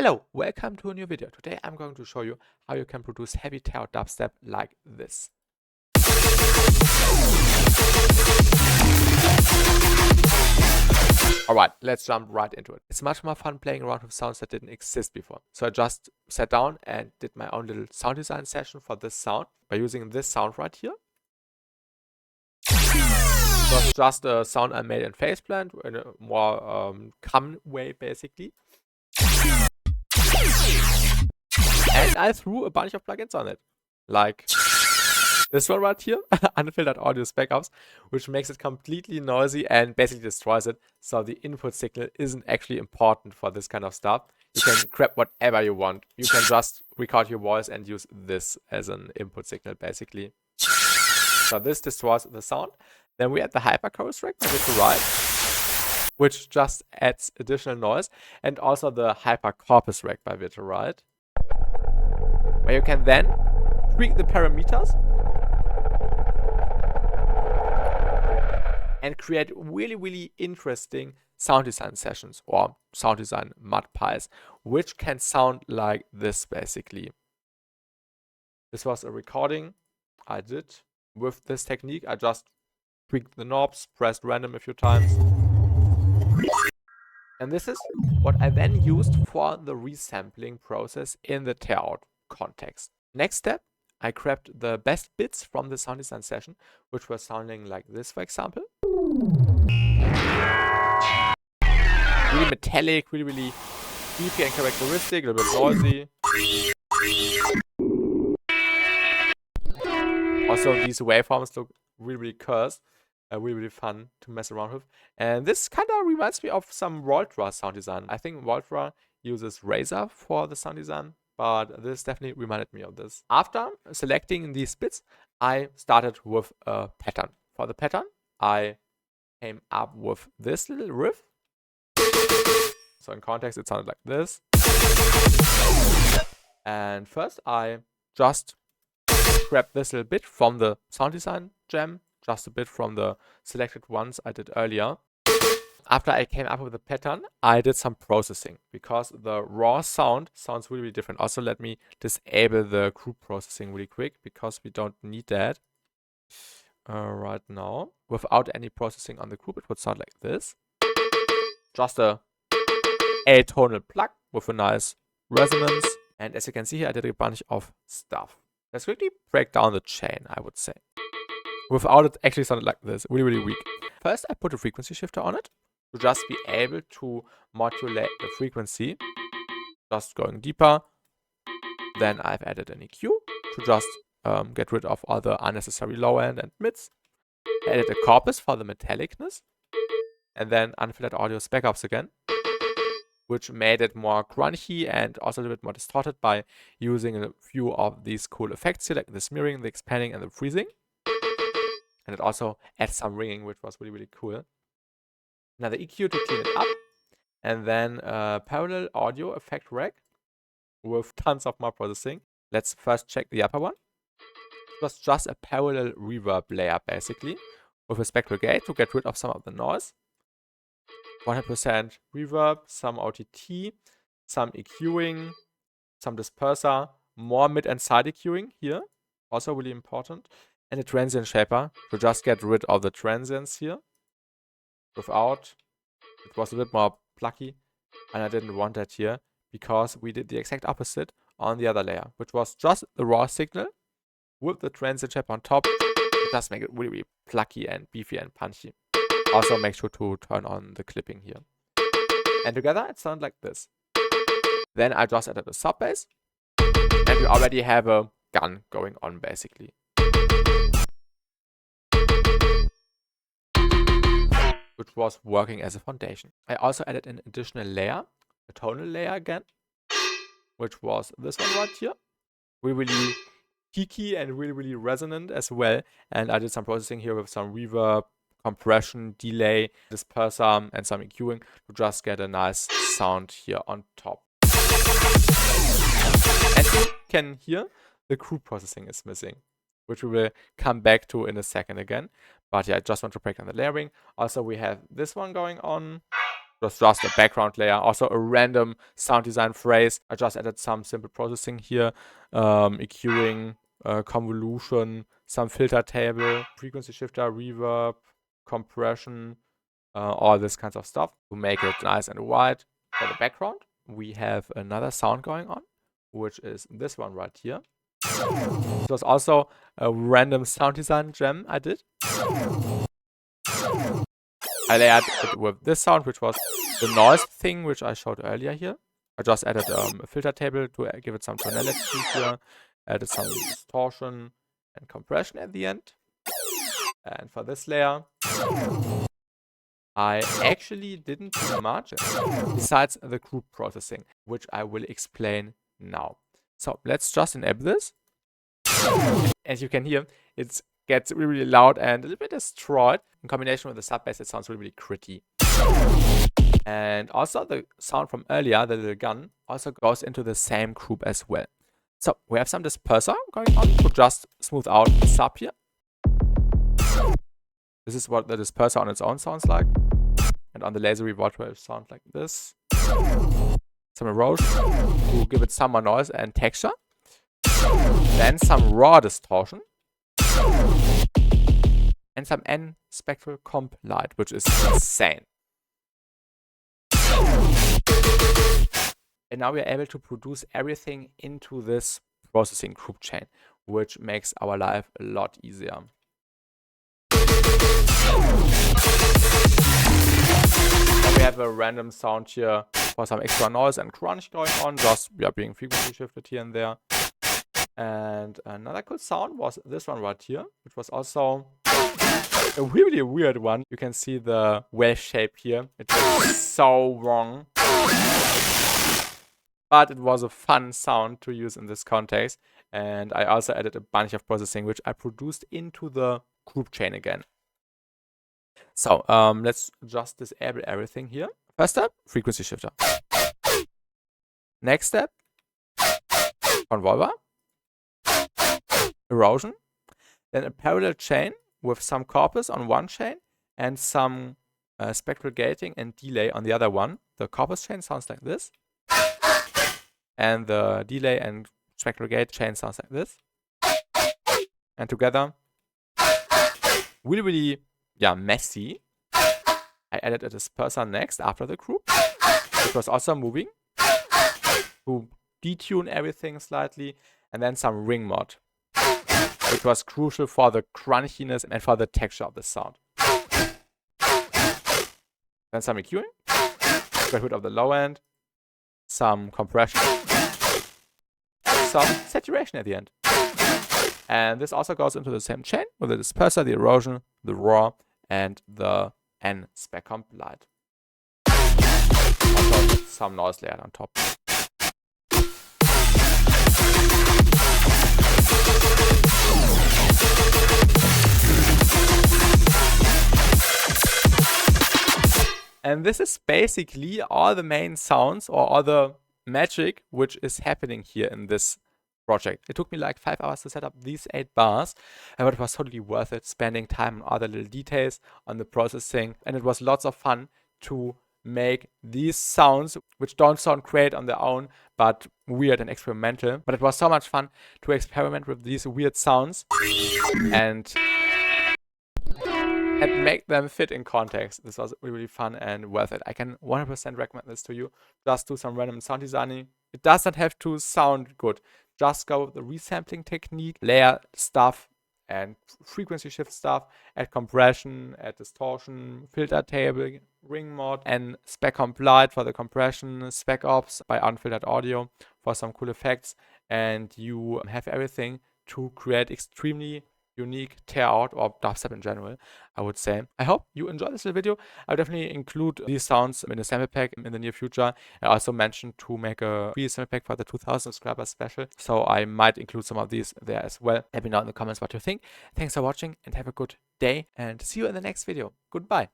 Hello, welcome to a new video. Today I'm going to show you how you can produce heavy Tearout dubstep like this. Alright, let's jump right into it. It's much more fun playing around with sounds that didn't exist before. So I just sat down and did my own little sound design session for this sound by using this sound right here. It was just a sound I made in phaseplant in a more common way basically. And I threw a bunch of plugins on it, like this one right here, unfiltered audio spec-ups, which makes it completely noisy and basically destroys it. So the input signal isn't actually important for this kind of stuff. You can grab whatever you want. You can just record your voice and use this as an input signal, basically. So this destroys the sound. Then we add the hyper chorus rack with the riot, which just adds additional noise, and also the hyper corpus rack by Virtual Riot, where you can then tweak the parameters and create really interesting sound design sessions or sound design mud pies, which can sound like this basically. This was a recording I did with this technique. I just tweaked the knobs, pressed random a few times. And this is what I then used for the resampling process in the Tearout context. Next step, I grabbed the best bits from the sound design session, which were sounding like this, for example. Really metallic, really beefy and characteristic, a little bit noisy. Also, these waveforms look really cursed. Really fun to mess around with. And this kind of reminds me of some Voltra sound design. I think Voltra uses Razor for the sound design, but this definitely reminded me of this. After selecting these bits, I started with a pattern. For the pattern, I came up with this little riff. So in context, it sounded like this. And first, I just grabbed this little bit from the sound design jam, just a bit from the selected ones I did earlier. After I came up with the pattern, I did some processing because the raw sound sounds really different. Also, let me disable the group processing really quick because we don't need that right now. Without any processing on the group, it would sound like this. Just a atonal plug with a nice resonance. And as you can see here, I did a bunch of stuff. Let's quickly break down the chain, I would say. Without it actually sounded like this, really weak. First, I put a frequency shifter on it to just be able to modulate the frequency, just going deeper. Then I've added an EQ to just get rid of all the unnecessary low end and mids. Added a corpus for the metallicness, and then unfiltered audio spec-ups again, which made it more crunchy and also a little bit more distorted by using a few of these cool effects here, like the smearing, the expanding, and the freezing. And it also adds some ringing, which was really cool. Another EQ to clean it up. And then a parallel audio effect rack with tons of more processing. Let's first check the upper one. It was just a parallel reverb layer, basically, with a spectral gate to get rid of some of the noise. 100% reverb, some OTT, some EQing, some disperser, more mid and side EQing here. Also really important. And a transient shaper to just get rid of the transients here. Without, it was a bit more plucky, and I didn't want that here because we did the exact opposite on the other layer, which was just the raw signal with the transient shaper on top. It does make it really plucky and beefy and punchy. Also make sure to turn on the clipping here. And together it sounds like this. Then I just added a sub bass, and we already have a gun going on basically. Which was working as a foundation. I also added an additional layer, a tonal layer again, which was this one right here. Really peaky and really resonant as well. And I did some processing here with some reverb, compression, delay, disperser, and some EQing to just get a nice sound here on top. And you can hear the group processing is missing, which we will come back to in a second again. But yeah, I just want to break down the layering. Also, we have this one going on. just a background layer. Also a random sound design phrase. I just added some simple processing here, EQing, convolution, some filter table, frequency shifter, reverb, compression, all this kinds of stuff to make it nice and white. For the background, we have another sound going on, which is this one right here. This was also a random sound design gem I did. I layered it with this sound, which was the noise thing, which I showed earlier here. I just added a filter table to give it some tonality here, added some distortion and compression at the end. And for this layer, I actually didn't do much besides the group processing, which I will explain now. So let's just enable this. As you can hear, it gets really, really loud and a little bit destroyed. In combination with the sub bass, it sounds really, really gritty. And also the sound from earlier, the little gun, also goes into the same group as well. So we have some disperser going on to just smooth out the sub here. This is what the disperser on its own sounds like. And on the laser revolve wave sound like this. Some erosion to give it some more noise and texture. Then some raw distortion. And some N spectral comp light, which is insane. And now we are able to produce everything into this processing group chain, which makes our life a lot easier. Then we have a random sound here for some extra noise and crunch going on, just being frequency shifted here and there. And another cool sound was this one right here, which was also a really weird one. You can see the wave shape here. It was so wrong. But it was a fun sound to use in this context. And I also added a bunch of processing, which I produced into the group chain again. So let's just disable everything here. First step, frequency shifter. Next step, convolver. Erosion. Then a parallel chain with some corpus on one chain and some spectral gating and delay on the other one. The corpus chain sounds like this. And the delay and spectral gate chain sounds like this. And together, really, really, messy. I added a disperser next after the group. It was also moving to detune everything slightly. And then some ring mod, which was crucial for the crunchiness and for the texture of the sound. Then some EQing, get rid of the low end, some compression, some saturation at the end. And this also goes into the same chain with the disperser, the erosion, the raw, and the N spec comp light. Also some noise layer on top. And this is basically all the main sounds or all the magic which is happening here in this project. It took me like 5 hours to set up these 8 bars, but it was totally worth it, spending time on other little details, on the processing, and it was lots of fun to make these sounds, which don't sound great on their own, but weird and experimental. But it was so much fun to experiment with these weird sounds and make them fit in context. This was really fun and worth it. I can 100% recommend this to you. Just do some random sound designing. It doesn't have to sound good. Just go with the resampling technique, layer stuff and frequency shift stuff, add compression, add distortion, filter table, ring mod, and spec comp light for the compression, spec ops by unfiltered audio for some cool effects. And you have everything to create extremely unique Tearout or dubstep in general, I would say. I hope you enjoyed this little video. I'll definitely include these sounds in a sample pack in the near future. I also mentioned to make a free sample pack for the 2000 subscribers special, so I might include some of these there as well. Let me know in the comments what you think. Thanks for watching and have a good day, and see you in the next video. Goodbye.